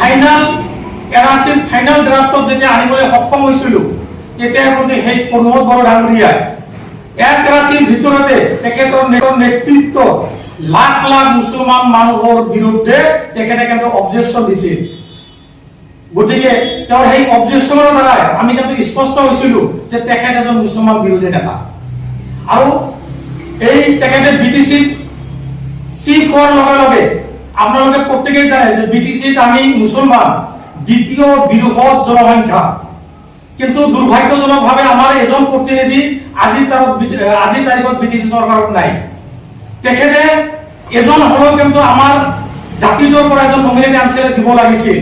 Final এনআৰচিৰ final ড্ৰাফটত যেতিয়া আনিবলৈ সক্ষম হৈছিলোঁ তেতিয়া সেই প্ৰমোদ বড়ো ডাঙৰীয়াই এক ৰাতিৰ ভিতৰতে তেখেতৰ নেতৃত্ব লাখ লাখ মুছলমান মানুহৰ বিৰুদ্ধে তেখেতে কিন্তু অবজেকশ্যন দিছিল। গতিকে তেওঁৰ সেই অবজেকশ্যনৰ দ্বাৰাই আমি কিন্তু স্পষ্ট হৈছিলোঁ যে তেখেত এজন মুছলমান বিৰোধী নেতা। আৰু এই তেখেতে বিটিচিত চিফ হোৱাৰ লগে লগে আপোনালোকে প্ৰত্যেকেই জানে যে বিটিচিত আমি মুছলমান দ্বিতীয় বৃহৎ জনসংখ্যা, কিন্তু দুৰ্ভাগ্যজনকভাৱে আমাৰ এজন প্ৰতিনিধি আজিৰ তাৰিখত বিটিচি চৰকাৰত নাই। তেখেতে এজন হলেও কিন্তু আমাৰ জাতিটোৰ পৰা এজন নমিনেট এমচিএল দিব লাগিছিল,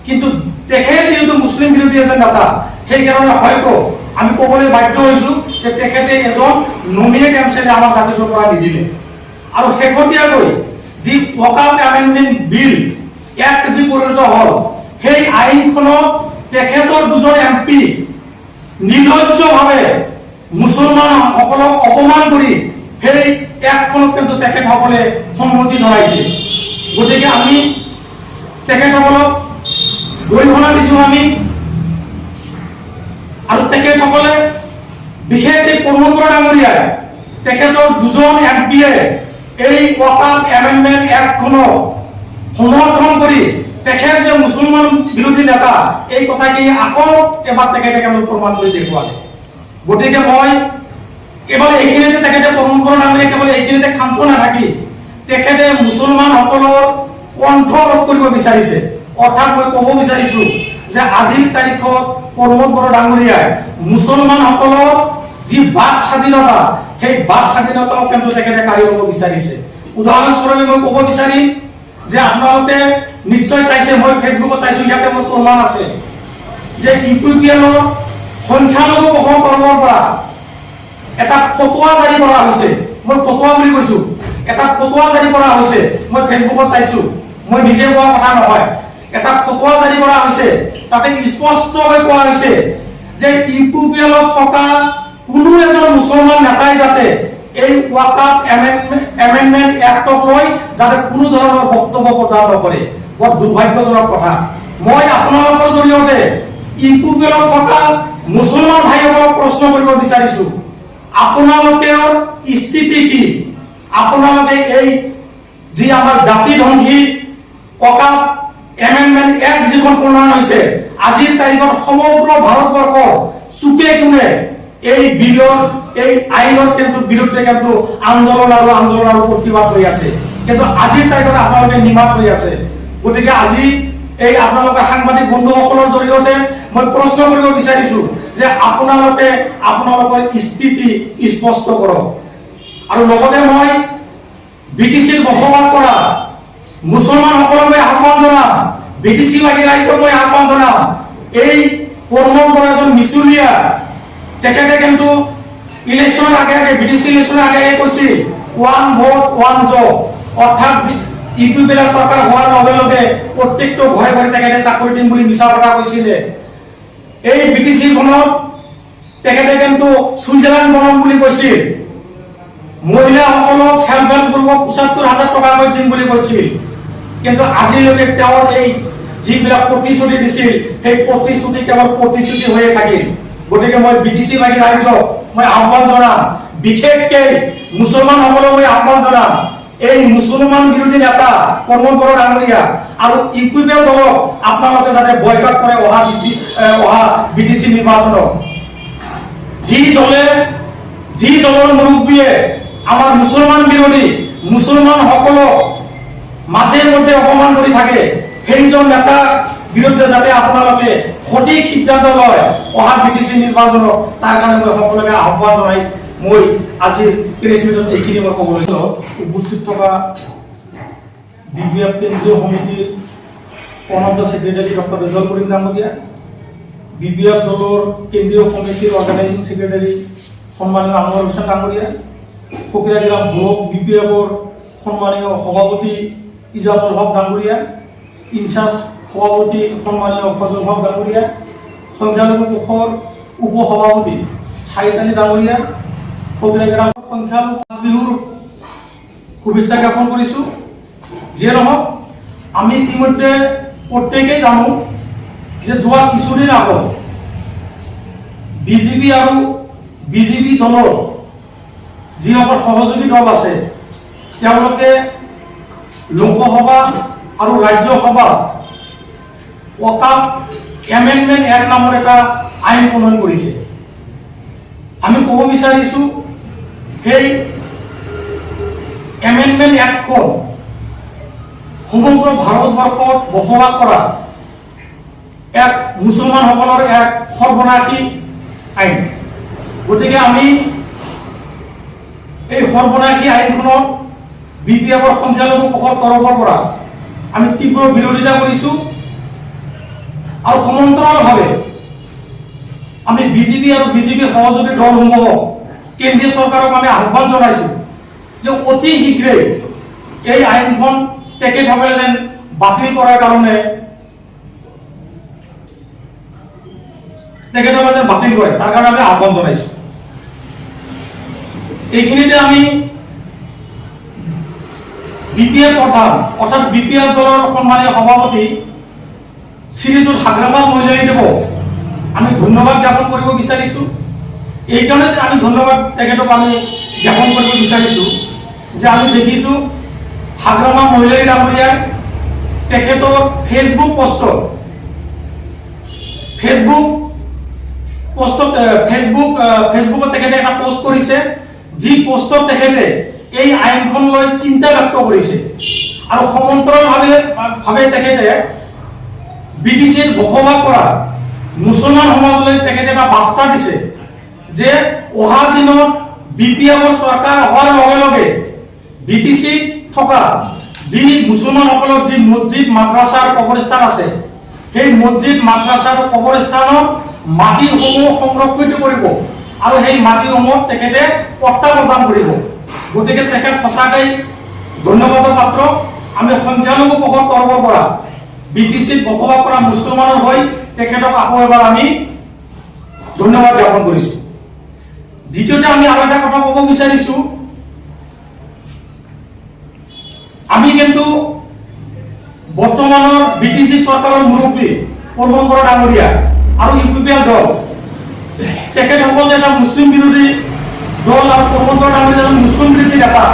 কিন্তু তেখেত যেহেতু মুছলিম বিৰোধী এজন নেতা সেইকাৰণে হয়তো আমি ক'বলৈ বাধ্য হৈছোঁ যে তেখেতে এজন নমিনেট এমচিএল আমাৰ জাতিটোৰ পৰা নিদিলে। আৰু শেহতীয়াকৈ যি ওয়াকাফ এমেন্ডমেন্ট বিল এক্ট যি পৰিণত হ'ল সেই আইনখনত তেখেতৰ দুজন এমপি নিৰ্লজ্জভাৱে মুছলমানসকলক অপমান কৰি সেই এক্টখনত কিন্তু তেখেতসকলে সন্মতি জনাইছে। গতিকে আমি তেখেতসকলক গৰিহণা দিছোঁ আমি। আৰু তেখেতসকলে বিশেষকৈ প্ৰমোদ বড়ো ডাঙৰীয়াই তেখেতৰ দুজন এমপিয়ে এই ওয়াকাফ এমেন্ডমেন্ট এক্টখনক সমৰ্থন কৰি তেখেত যে মুছলমান বিৰোধী নেতা এই কথাখিনি আকৌ এবাৰ তেখেতে কেৱল প্ৰমাণ কৰি দেখুৱালে। গতিকে মই কেৱল এইখিনিতে তেখেতে প্ৰমোদ বড়ো ডাঙৰীয়াই কেৱল এইখিনিতে ক্ষান্ত নাথাকি তেখেতে মুছলমানসকলৰ কণ্ঠ ৰোধ কৰিব বিচাৰিছে। অৰ্থাৎ মই ক'ব বিচাৰিছোঁ যে আজিৰ তাৰিখত প্ৰমোদ বড়ো ডাঙৰীয়াই মুছলমানসকলৰ যি বাক স্বাধীনতা সেই বাক স্বাধীনতাও কিন্তু তেখেতে কাঢ়ি ল'ব বিচাৰিছে। উদাহৰণস্বৰূপে মই ক'ব বিচাৰিম যে আপোনালোকে নিশ্চয় চাইছে, মই ফেচবুকত চাইছোঁ, ইয়াতে মোৰ প্ৰমাণ আছে যে ইউপিপিএলৰ সংখ্যালঘু প্ৰসংগ কৰ্মৰ পৰা এটা ফটোৱা জাৰি কৰা হৈছে। মই ফটোৱা বুলি কৈছোঁ, এটা ফটোৱা জাৰি কৰা হৈছে। মই ফেচবুকত চাইছোঁ, মই নিজে কোৱা কথা নহয়। এটা ফটোৱা জাৰি কৰা হৈছে, তাতে স্পষ্টকৈ কোৱা হৈছে যে ইউপিপিএলত থকা কোনো এজন মুছলমান নেতাই যাতে এই ওয়াকাফ এমেন্ডমেন্ট এক্টক লৈ যাতে কোনো ধৰণৰ বক্তব্য প্ৰদান নকৰে। বৰ দুৰ্ভাগ্যজনক কথা। মই আপোনালোকৰ জৰিয়তে ইউপিপিএলত থকা মুছলমান ভাইসকলক প্ৰশ্ন কৰিব বিচাৰিছোঁ, আপোনালোকৰ স্থিতি কি? আপোনালোকে এই যি আমাৰ জাতি ধ্বংসী ওয়াকাফ এমেন্ডমেন্ট এক্ট যিখন প্ৰণয়ন হৈছে আজিৰ তাৰিখত সমগ্ৰ ভাৰতবৰ্ষ চুকে কোণে এই বিলৰ এই আইনৰ কিন্তু বিৰুদ্ধে কিন্তু আন্দোলন আৰু প্ৰতিবাদ হৈ আছে, কিন্তু আজিৰ তাৰিখত আপোনালোকে নিমাত হৈ আছে। গতিকে আজি এই আপোনালোকৰ সাংবাদিক বন্ধুসকলৰ জৰিয়তে মই প্ৰশ্ন কৰিব বিচাৰিছোঁ যে আপোনালোকে আপোনালোকৰ স্থিতি স্পষ্ট কৰক। আৰু লগতে মই বিটিচিত বসবাস কৰা মুছলমানসকলক মই আহ্বান জনাম, বিটিচিবাসী ৰাইজক মই আহ্বান জনাম, এই প্ৰমোদ বড়ো এজন মিছলীয়া। তেখেতে কিন্তু ইলেকশ্যনৰ আগে বিটিচি ইলেকশ্যনৰ আগে কৈছিল ওৱান ভোট ওৱান জব, অৰ্থাৎ ইউপিপিএল চৰকাৰ হোৱাৰ লগে লগে প্ৰত্যেকটো ঘৰে ঘৰে তেখেতে চাকৰি দিম বুলি মিছা কথা কৈছিলে। এই বিটিচিখনত তেখেতে কিন্তু ছুইজাৰলেণ্ড বনাম বুলি কৈছিল। মহিলাসকলক সেল্ফ হেল্প গ্ৰুপক ৭৫,০০০ টকাকৈ দিম বুলি কৈছিল, কিন্তু আজিলৈকে তেওঁৰ এই যিবিলাক প্ৰতিশ্ৰুতি দিছিল সেই প্ৰতিশ্ৰুতি কেৱল প্ৰতিশ্ৰুতি হৈয়ে থাকিল। গতিকে মই বিটিচিবাসী ৰাইজক মই আহ্বান জনাম, বিশেষকৈ মুছলমানসকলক মই আহ্বান জনাম, এই মুছলমান বিৰোধী নেতা প্ৰমোদ বড়ো ডাঙৰীয়া আৰু ইউপিপিএল দলক আপোনালোকে যাতে বয়কট কৰে অহা বিটিচি নিৰ্বাচনত। যি দলৰ মুৰব্বীয়ে আমাৰ মুছলমান বিৰোধী মুছলমানসকলক মাজে মধ্যে অপমান কৰি থাকে সেইজন নেতাৰ বিৰুদ্ধে যাতে আপোনালোকে সঠিক সিদ্ধান্ত লয় অহা বিটিচি নিৰ্বাচনত, তাৰ কাৰণে মই সকলোকে আহ্বান জনাই মই আজিৰ প্ৰেছ মিটত এইখিনি মই ক'বলৈ উপস্থিত থকা বিপিএফ কেন্দ্ৰীয় সমিতিৰ অনন্ত ছেক্ৰেটাৰী ডক্টৰ ৰেজল কৰিম ডাঙৰীয়া, বিপিএফ দলৰ কেন্দ্ৰীয় সমিতিৰ অৰ্গেনাইজিং ছেক্ৰেটাৰী সন্মানীয় আনোৱাৰ হোসেন ডাঙৰীয়া, ফকিৰাগিলা ব্লক বিপিএফৰ সন্মানীয় সভাপতি ইজামুল হক ডাঙৰীয়া, ইনচাৰ্জ সভাপতি সন্মানীয় ফজল হক ডাঙৰীয়া, সংখ্যালঘু পক্ষৰ উপ সভাপতি চাহিদ আলী ডাঙৰীয়া, ফকিৰাগিলা সংখ্যালঘু বিহুৰ শুভেচ্ছা জ্ঞাপন কৰিছোঁ। যিয়ে নহওক আমি ইতিমধ্যে প্ৰত্যেকেই জানো যে যোৱা কিছুদিন আগত বিজেপি আৰু বিজেপি দলৰ যিসকল সহযোগী দল আছে তেওঁলোকে লোকসভা আৰু ৰাজ্যসভা ওয়াকাফ এমেন্ডমেন্ট এক্ট নামৰ এটা আইন প্ৰণয়ন কৰিছে। আমি ক'ব বিচাৰিছো সেই এমেন্ডমেন্ট এক্টখন সমগ্ৰ ভাৰতবৰ্ষত বসবাস কৰা এক মুছলমানসকলৰ এক সৰ্বনাশী আইন। গতিকে আমি এই সৰ্বনাশী আইনখনৰ বিপিএফৰ সংখ্যালঘু পক্ষৰ তৰফৰ পৰা আমি তীব্ৰ বিৰোধিতা কৰিছো আৰু সমান্তৰালভাৱে আমি বিজেপি আৰু বিজেপিৰ সহযোগী দলসমূহক কেন্দ্ৰীয় চৰকাৰক আমি আহ্বান জনাইছো যে অতি শীঘ্ৰে এই আইনখন তেখেতসকলে যেন বাতিল কৰাৰ কাৰণে তেখেতসকলে যেন বাতিল কৰে তাৰ কাৰণে আমি আহ্বান জনাইছো। এইখিনিতে আমি বিপিএফ প্ৰধান অৰ্থাৎ বিপিএফ দলৰ সন্মানীয় সভাপতি শ্ৰীযুত হাগ্ৰামা মহিলাৰীদেৱক আমি ধন্যবাদ জ্ঞাপন কৰিব বিচাৰিছো। এইকাৰণে আমি ধন্যবাদ তেখেতক আমি জ্ঞাপন কৰিব বিচাৰিছো যে আমি দেখিছো হাগ্ৰামা মহিলাৰী ডাঙৰীয়াই তেখেতৰ ফেচবুকত তেখেতে এটা পোষ্ট কৰিছে, যি পোষ্টত তেখেতে এই আইনখন লৈ চিন্তা ব্যক্ত কৰিছে আৰু সমান্তৰালভাৱে তেখেতে বিটিচিত বসবাস কৰা মুছলমান সমাজলৈ তেখেতে এটা বাৰ্তা দিছে যে অহা দিনত বিপিএফৰ চৰকাৰ হোৱাৰ লগে লগে বিটিচিত থকা যি মুছলমানসকলৰ যি মছজিদ মাদ্ৰাছাৰ কবৰস্থান আছে সেই মছজিদ মাদ্ৰাছাৰ কবৰস্থানত মাটিসমূহ সংৰক্ষিত কৰিব আৰু সেই মাটিসমূহ তেখেতে পট্টা প্ৰদান কৰিব। গতিকে তেখেত সঁচাকৈ ধন্যবাদৰ পাত্ৰ। আমি সংখ্যালঘু পক্ষৰ তৰফৰ পৰা বিটিচিত বসবাস কৰা মুছলমানৰ হৈ তেখেতক আকৌ এবাৰ আমি ধন্যবাদ জ্ঞাপন কৰিছো। দ্বিতীয়তে আমি আৰু এটা কথা ক'ব বিচাৰিছো, আমি কিন্তু বৰ্তমানৰ বিটিচি চৰকাৰৰ মুৰব্বী পৱন বৰা ডাঙৰীয়া আৰু ইউপিপিএল দল তেখেতসকল যে এটা মুছলিম বিৰোধী দল আৰু পৱন বৰা ডাঙৰীয়া এজন মুছলিম বিৰোধী নেতা,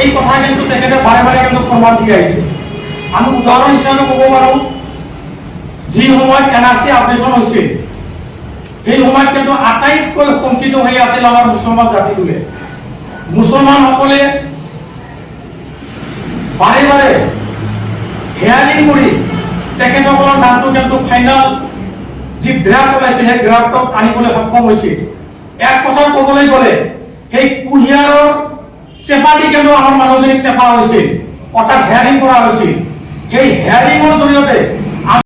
এই কথা কিন্তু তেখেতে বাৰে বাৰে কিন্তু প্ৰমাণ দি আহিছে। আমি উদাহৰণ হিচাপে ক'ব পাৰোঁ, যি সময়ত NRC আপডেশ্যন হৈছিল সেই সময়ত কিন্তু আটাইতকৈ শংকিত হৈ আছিল আমাৰ মুছলমান জাতিটোৱে। মুছলমানসকলে বাৰে বাৰে হেয়াৰিং কৰি তেখেতসকলৰ নামটো কিন্তু ফাইনেল যি ড্ৰাফ্ট ওলাইছিল সেই ড্ৰাফ্টক আনিবলৈ সক্ষম হৈছিল। এক কথাত ক'বলৈ গ'লে সেই কুঁহিয়াৰৰ চেপা দি কিন্তু আমাৰ মানুহখিনিক চেপা হৈছিল, অৰ্থাৎ হেয়াৰিং কৰা হৈছিল। সেই হেয়াৰিঙৰ জৰিয়তে